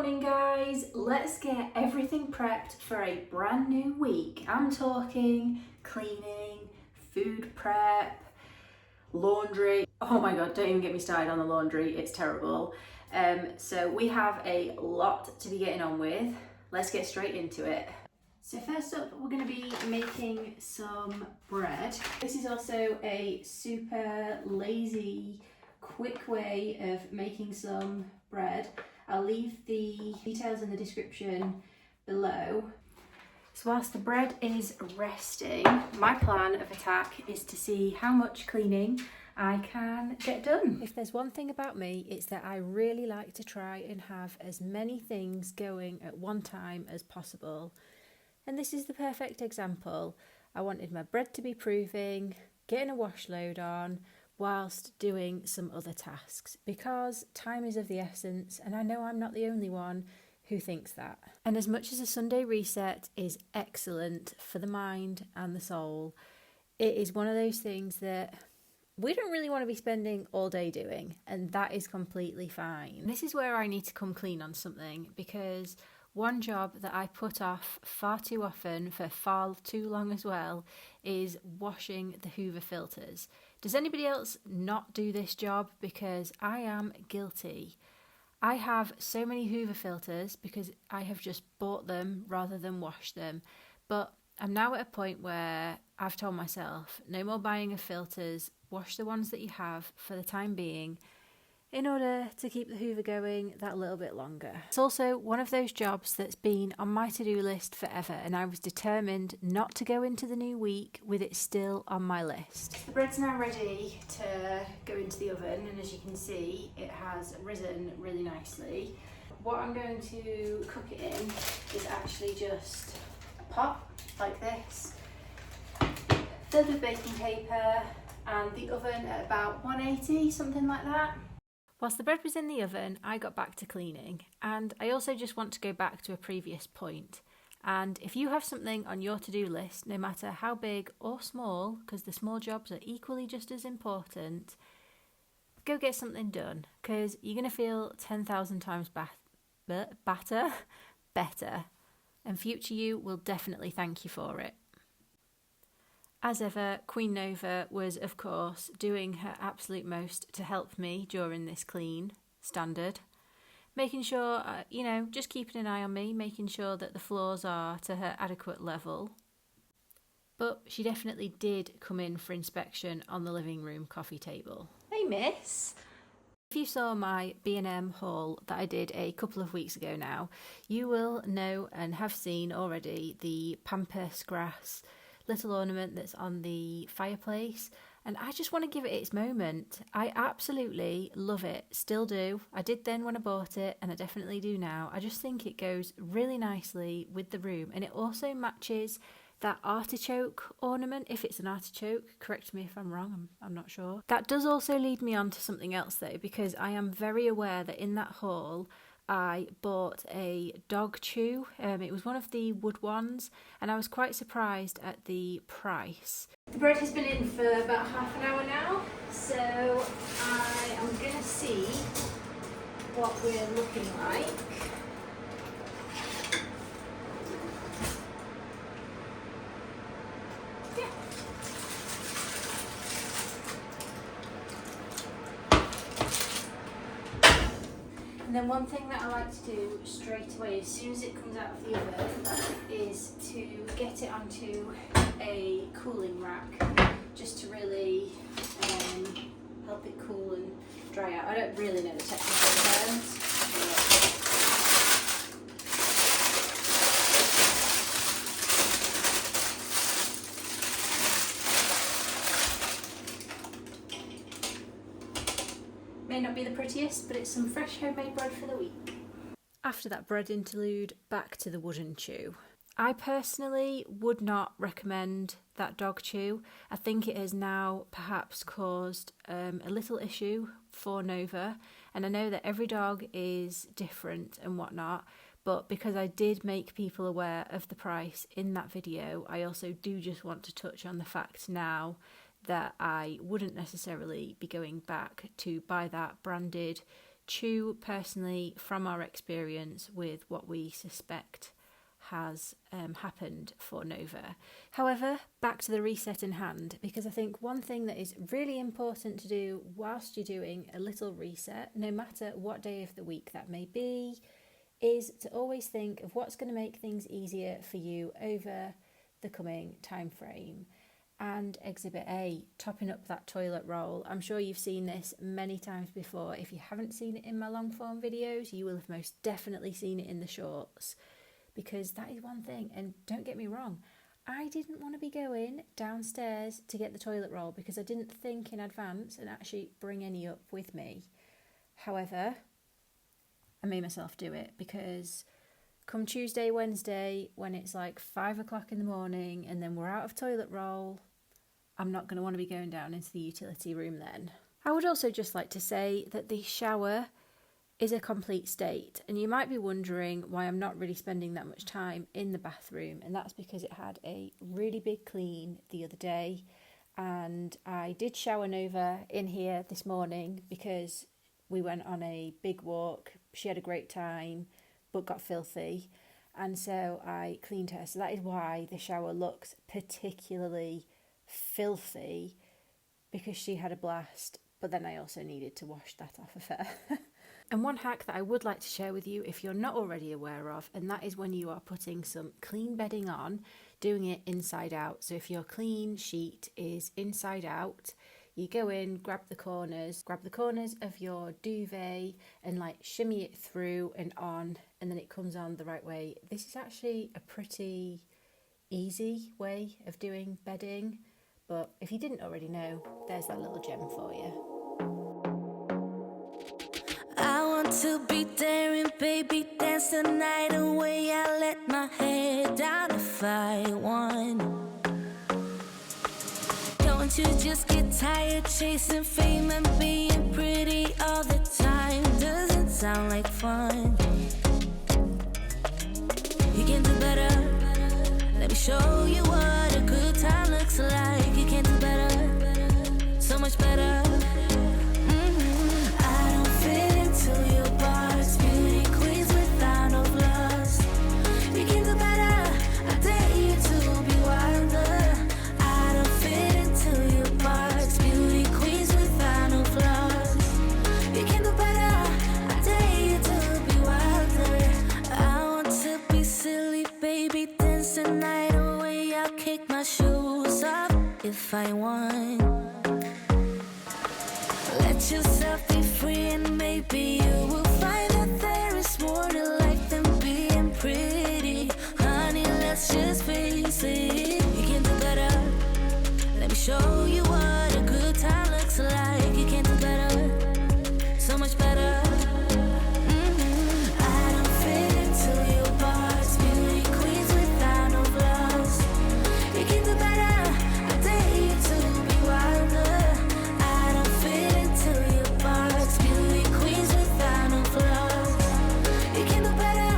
morning guys, let's get everything prepped for a brand new week. I'm talking cleaning, food prep, laundry. Oh my god, don't even get me started on the laundry, it's terrible. So we have a lot to be getting on with. Let's get straight into it. So first up, we're going to be making some bread. This is also a super lazy, quick way of making some bread. I'll leave the details in the description below. So whilst the bread is resting, my plan of attack is to see how much cleaning I can get done. If there's one thing about me, it's that I really like to try and have as many things going at one time as possible. And this is the perfect example. I wanted my bread to be proving, getting a wash load on, whilst doing some other tasks, because time is of the essence, and I know I'm not the only one who thinks that. And as much as a Sunday reset is excellent for the mind and the soul, it is one of those things that we don't really want to be spending all day doing, and that is completely fine. This is where I need to come clean on something, because one job that I put off far too often for far too long as well is washing the Hoover filters. Does anybody else not do this job? Because I am guilty. I have so many Hoover filters because I have just bought them rather than washed them. But I'm now at a point where I've told myself, no more buying of filters, wash the ones that you have for the time being, in order to keep the Hoover going that little bit longer. It's also one of those jobs that's been on my to-do list forever, and I was determined not to go into the new week with it still on my list. The bread's now ready to go into the oven, and as you can see, it has risen really nicely. What I'm going to cook it in is actually just a pot like this, filled with baking paper, and the oven at about 180, something like that. Whilst the bread was in the oven, I got back to cleaning, and I also just want to go back to a previous point. And if you have something on your to-do list, no matter how big or small, because the small jobs are equally just as important, go get something done, because you're going to feel 10,000 times better, and future you will definitely thank you for it. As ever, Queen Nova was, of course, doing her absolute most to help me during this clean, standard. Making sure, just keeping an eye on me, making sure that the floors are to her adequate level. But she definitely did come in for inspection on the living room coffee table. Hey, miss! If you saw my B&M haul that I did a couple of weeks ago now, you will know and have seen already the pampas grass little ornament that's on the fireplace, and I just want to give it its moment. I absolutely love it, still do. I did then when I bought it, and I definitely do now. I just think it goes really nicely with the room, and it also matches that artichoke ornament. If it's an artichoke, correct me if I'm wrong, I'm not sure. That does also lead me on to something else though, because I am very aware that in that haul I bought a dog chew. It was one of the wood ones, and I was quite surprised at the price. The bread has been in for about half an hour now, so I am going to see what we're looking like. And then one thing that I like to do straight away as soon as it comes out of the oven is to get it onto a cooling rack, just to really help it cool and dry out. I don't really know the technical terms. May not be the prettiest, but it's some fresh homemade bread for the week. After that bread interlude, back to the wooden chew. I personally would not recommend that dog chew. I think it has now perhaps caused a little issue for Nova, and I know that every dog is different and whatnot, but because I did make people aware of the price in that video, I also do just want to touch on the fact now that I wouldn't necessarily be going back to buy that branded chew personally from our experience with what we suspect has happened for Nova. However, back to the reset in hand, because I think one thing that is really important to do whilst you're doing a little reset, no matter what day of the week that may be, is to always think of what's going to make things easier for you over the coming time frame. And Exhibit A, topping up that toilet roll. I'm sure you've seen this many times before. If you haven't seen it in my long form videos, you will have most definitely seen it in the shorts, because that is one thing. And don't get me wrong, I didn't want to be going downstairs to get the toilet roll because I didn't think in advance and actually bring any up with me. However, I made myself do it, because come Tuesday, Wednesday, when it's like 5 o'clock in the morning and then we're out of toilet roll, I'm not going to want to be going down into the utility room then. I would also just like to say that the shower is a complete state, and you might be wondering why I'm not really spending that much time in the bathroom, and that's because it had a really big clean the other day, and I did shower Nova in here this morning because we went on a big walk. She had a great time but got filthy, and so I cleaned her. So that is why the shower looks particularly filthy, because she had a blast, but then I also needed to wash that off of her. And one hack that I would like to share with you, if you're not already aware of, and that is when you are putting some clean bedding on, doing it inside out. So if your clean sheet is inside out, you go in, grab the corners of your duvet and like shimmy it through and on, and then it comes on the right way. This is actually a pretty easy way of doing bedding, but if you didn't already know, there's that little gem for you. I want to be daring, baby, dance the night away. I let my head down if I want. Don't you just get tired chasing fame and being pretty all the time? Doesn't sound like fun. You can do better. Let me show you what a good time looks like. You can do better, so much better. I don't fit into your box. Beauty queens without no flaws. You can do better. I dare you to be wilder. I don't fit into your box. Beauty queens without no flaws. You can do better. I dare you to be wilder. I want to be silly, baby, dance the night away. I'll kick my shoes off if I want. Let yourself be free, and maybe you will find that there is more to life than being pretty. Honey, let's just face it. You can do better. Let me show you what a good time looks like. You can do better, so much better. I don't fit into your box. Beauty queens without no flaws. You can do better. I dare you to be wilder. I don't fit into your box. Beauty queens without no flaws. You can do better.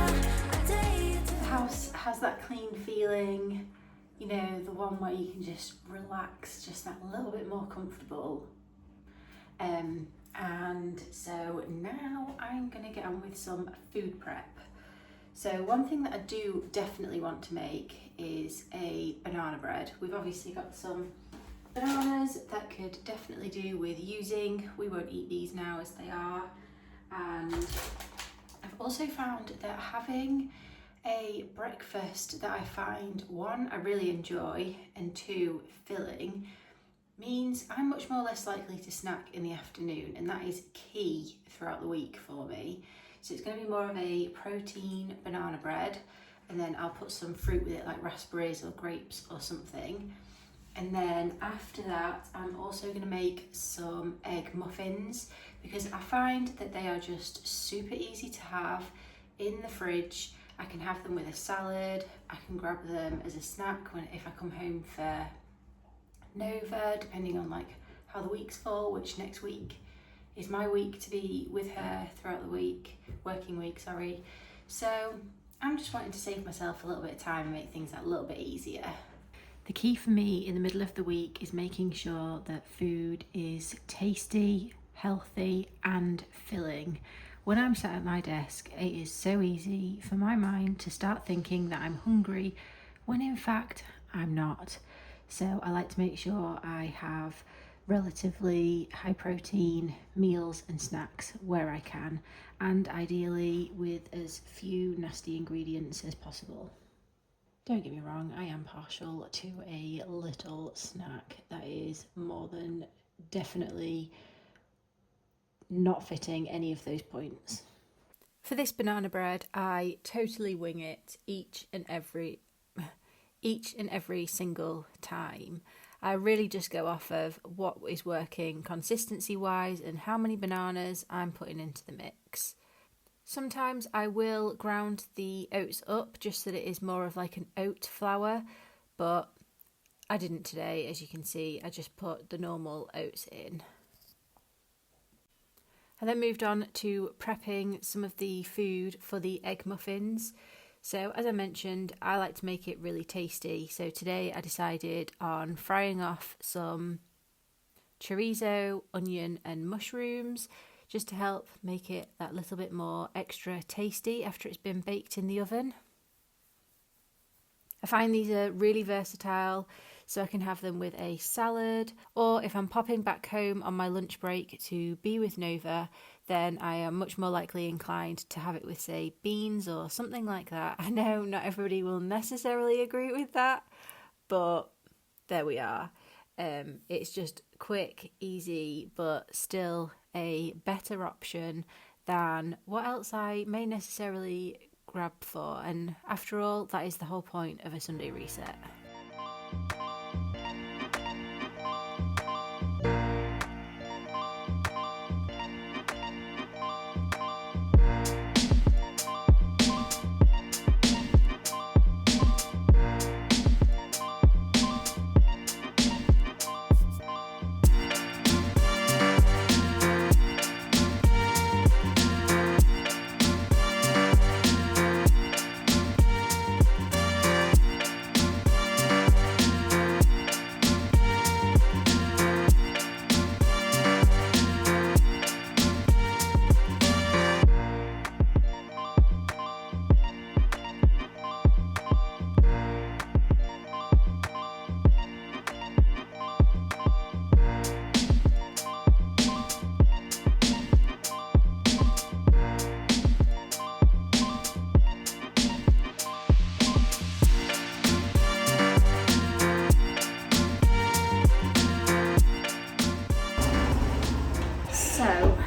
I dare you to. The house has that clean feeling, you know, the one where you can just relax, just that little bit more comfortable. And so now I'm gonna get on with some food prep. So one thing that I do definitely want to make is a banana bread. We've obviously got some bananas that could definitely do with using. We won't eat these now as they are. And I've also found that having a breakfast that I find, one, I really enjoy, and two, filling, means I'm much more less likely to snack in the afternoon, and that is key throughout the week for me. So it's going to be more of a protein banana bread, and then I'll put some fruit with it, like raspberries or grapes or something. And then after that, I'm also going to make some egg muffins, because I find that they are just super easy to have in the fridge. I can have them with a salad. I can grab them as a snack if I come home for Nova, depending on like how the weeks fall, which next week is my week to be with her throughout the week, working week, sorry. So I'm just wanting to save myself a little bit of time and make things a little bit easier. The key for me in the middle of the week is making sure that food is tasty, healthy and filling. When I'm sat at my desk, it is so easy for my mind to start thinking that I'm hungry when in fact I'm not. So I like to make sure I have relatively high protein meals and snacks where I can, and ideally with as few nasty ingredients as possible. Don't get me wrong, I am partial to a little snack. That is more than definitely not fitting any of those points. For this banana bread, I totally wing it each and every single time. I really just go off of what is working consistency wise and how many bananas I'm putting into the mix. Sometimes I will ground the oats up just so that it is more of like an oat flour, but I didn't today. As you can see, I just put the normal oats in. I then moved on to prepping some of the food for the egg muffins. So as I mentioned, I like to make it really tasty. So today I decided on frying off some chorizo, onion and mushrooms just to help make it that little bit more extra tasty after it's been baked in the oven. I find these are really versatile, so I can have them with a salad, or if I'm popping back home on my lunch break to be with Nova, then I am much more likely inclined to have it with, say, beans or something like that. I know not everybody will necessarily agree with that, but there we are. It's just quick, easy, but still a better option than what else I may necessarily grab for, and after all, that is the whole point of a Sunday reset. So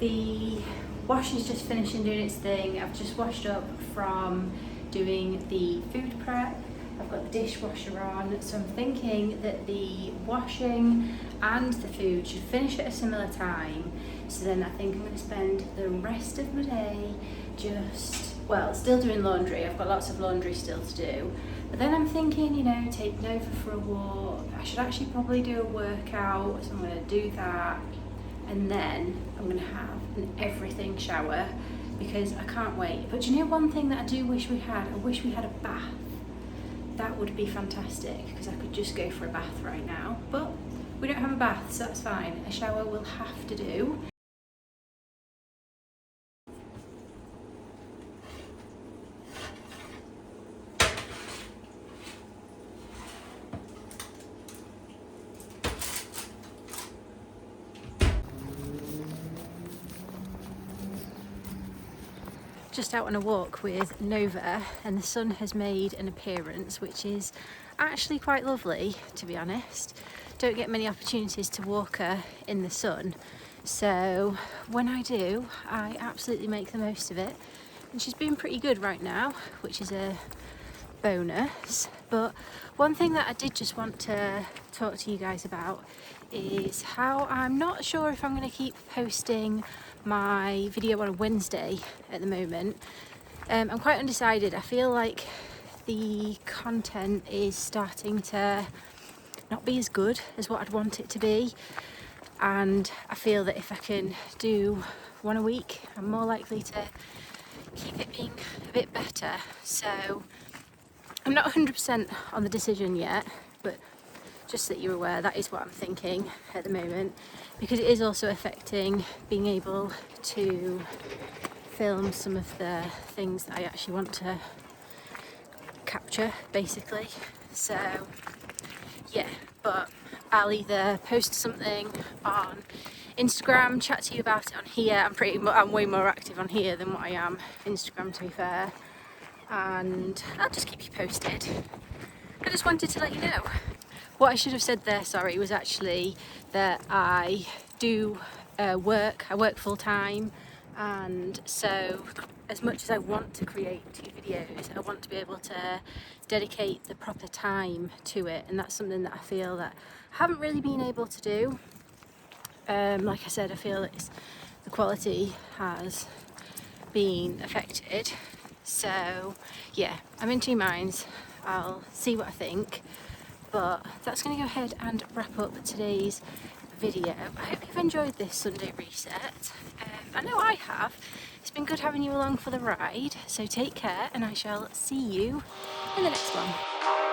the wash is just finishing doing its thing. I've just washed up from doing the food prep. I've got the dishwasher on, so I'm thinking that the washing and the food should finish at a similar time. So then I think I'm going to spend the rest of my day still doing laundry. I've got lots of laundry still to do. But then I'm thinking, take Nova for a walk. I should actually probably do a workout, so I'm going to do that. And then I'm going to have an everything shower because I can't wait. But one thing that I do wish we had? I wish we had a bath. That would be fantastic because I could just go for a bath right now. But we don't have a bath, so that's fine. A shower will have to do. Just out on a walk with Nova, and the sun has made an appearance, which is actually quite lovely, to be honest. Don't get many opportunities to walk her in the sun, so when I do, I absolutely make the most of it. And she's been pretty good right now, which is a bonus. But one thing that I did just want to talk to you guys about is how I'm not sure if I'm going to keep posting my video on a Wednesday at the moment. I'm quite undecided. I feel like the content is starting to not be as good as what I'd want it to be, and I feel that if I can do one a week, I'm more likely to keep it being a bit better. So I'm not 100% on the decision yet, but just so that you're aware, that is what I'm thinking at the moment, because it is also affecting being able to film some of the things that I actually want to capture, basically. So yeah, but I'll either post something on Instagram, chat to you about it on here. I'm way more active on here than what I am Instagram, to be fair, and I'll just keep you posted. I just wanted to let you know. What I should have said there, sorry, was actually that I do work. I work full time, and so as much as I want to create 2 videos, I want to be able to dedicate the proper time to it, and that's something that I feel that I haven't really been able to do. Like I said, I feel the quality has been affected. So yeah, I'm in 2 minds. I'll see what I think, but that's going to go ahead and wrap up today's video. I hope you've enjoyed this Sunday reset. I know I have. It's been good having you along for the ride, so take care, and I shall see you in the next one.